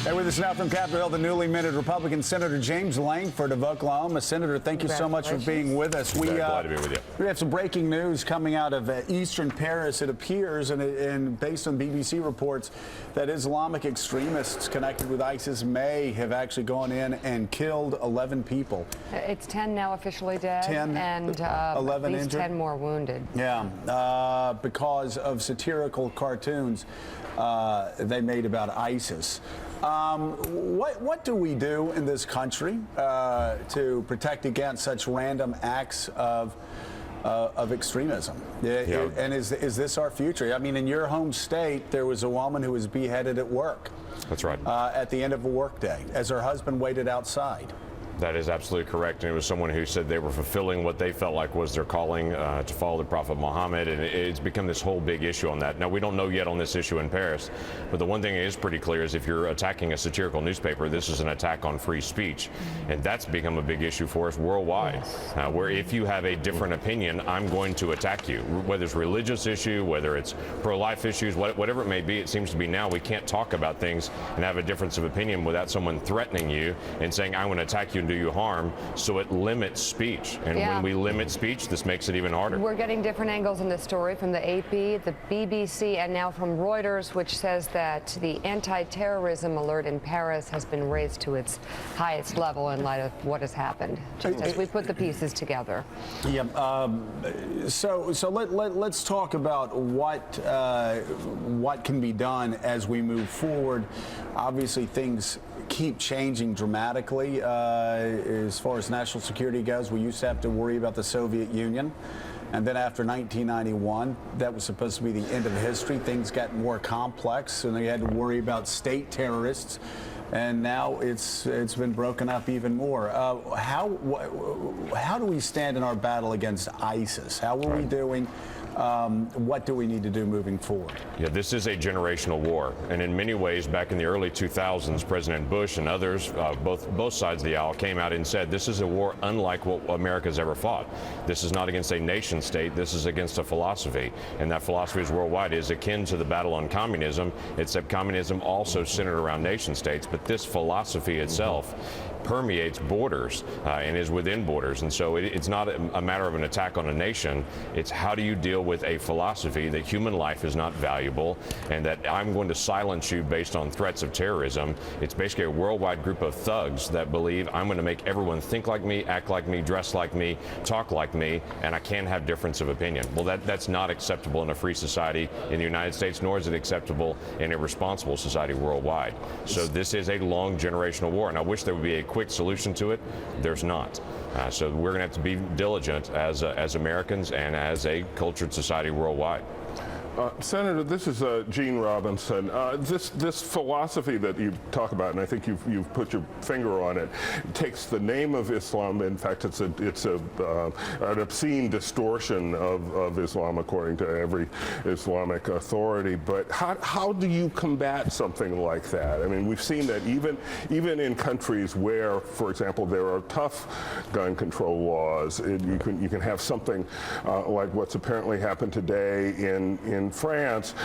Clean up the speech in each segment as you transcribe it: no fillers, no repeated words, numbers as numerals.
And with us now from Capitol Hill, the newly minted Republican Senator James Lankford of Oklahoma. Senator, thank you so much for being with us. Glad to be with you. We have some breaking news coming out of eastern Paris. It appears, and based on BBC reports, that Islamic extremists connected with ISIS may have actually gone in and killed 11 people. It's 10 now officially dead, 10, and 11 at least injured. 10 more wounded. Yeah, because of satirical cartoons they made about ISIS. What do we do in this country to protect against such random acts of extremism? Yeah. And is this our future? I mean, in your home state, there was a woman who was beheaded at work. That's right. At the end of a workday, as her husband waited outside. That is absolutely correct. And it was someone who said they were fulfilling what they felt like was their calling to follow the Prophet Muhammad. And it's become this whole big issue on that. Now, we don't know yet on this issue in Paris, but the one thing that is pretty clear is if you're attacking a satirical newspaper, this is an attack on free speech. And that's become a big issue for us worldwide, where if you have a different opinion, I'm going to attack you. Whether it's a religious issue, whether it's pro-life issues, whatever it may be, it seems to be now we can't talk about things and have a difference of opinion without someone threatening you and saying, I'm going to attack you and do you harm. So it limits speech. And when we limit speech, this makes it even harder. We're getting different angles in this story from the AP, the BBC, and now from Reuters, which says that the anti-terrorism alert in Paris has been raised to its highest level in light of what has happened, just as we put the pieces together. Yeah. So let's talk about what can be done as we move forward. Obviously, things keep changing dramatically as far as national security goes. We used to have to worry about the Soviet Union. And then after 1991, that was supposed to be the end of history. Things got more complex, and they had to worry about state terrorists. And now it's been broken up even more. How do we stand in our battle against ISIS? How are we doing? What do we need to do moving forward? Yeah, this is a generational war, and in many ways, back in the early 2000s, President Bush and others, both sides of the aisle, came out and said this is a war unlike what America's ever fought. This is not against a nation state. This is against a philosophy, and that philosophy is worldwide. It is akin to the battle on communism, except communism also centered around nation states, but this philosophy itself permeates borders and is within borders. And so it's not a matter of an attack on a nation. It's how do you deal with a philosophy that human life is not valuable and that I'm going to silence you based on threats of terrorism. It's basically a worldwide group of thugs that believe I'm going to make everyone think like me, act like me, dress like me, talk like me, and I can't have difference of opinion. Well, that's not acceptable in a free society in the United States, nor is it acceptable in a responsible society worldwide. So this is a long generational war, and I wish there would be a quick solution to it. There's not. So we're going to have to be diligent as Americans and as a cultured society worldwide. Senator, this is Gene Robinson. This philosophy that you talk about, and I think you've put your finger on it, takes the name of Islam. In fact, it's an obscene distortion of Islam, according to every Islamic authority. But how do you combat something like that? I mean, we've seen that even in countries where, for example, there are tough gun control laws, you can have something like what's apparently happened today in France,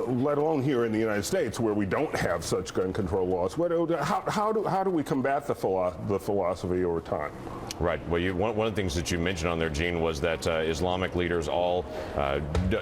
let alone here in the United States, where we don't have such gun control laws. How do we combat the philosophy over time? Right. Well, one of the things that you mentioned on there, Gene, was that Islamic leaders all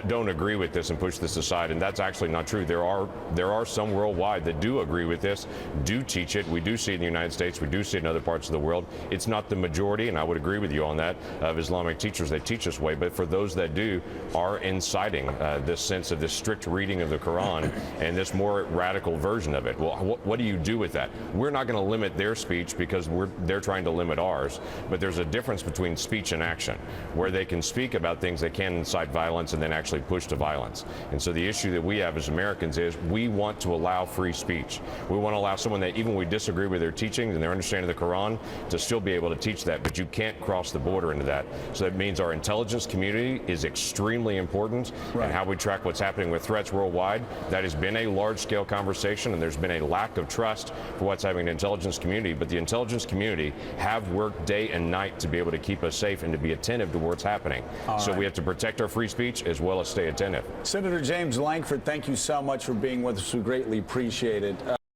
don't agree with this and push this aside, and that's actually not true. There are some worldwide that do agree with this, do teach it. We do see it in the United States. We do see it in other parts of the world. It's not the majority, and I would agree with you on that, of Islamic teachers that teach this way, but for those that do, are inciting this sense of this strict reading of the Quran and this more radical version of it. Well, what do you do with that? We're not going to limit their speech because they're trying to limit ours. But there's a difference between speech and action, where they can speak about things that can incite violence and then actually push to violence. And so the issue that we have as Americans is we want to allow free speech. We want to allow someone that even we disagree with their teachings and their understanding of the Quran to still be able to teach that, but you can't cross the border into that. So that means our intelligence community is extremely important, and how we track what's happening with threats worldwide. That has been a large-scale conversation, and there's been a lack of trust for what's happening in the intelligence community. But the intelligence community have worked day and night to be able to keep us safe and to be attentive to what's happening. So we have to protect our free speech as well as stay attentive. Senator James Lankford, thank you so much for being with us. We greatly appreciate it.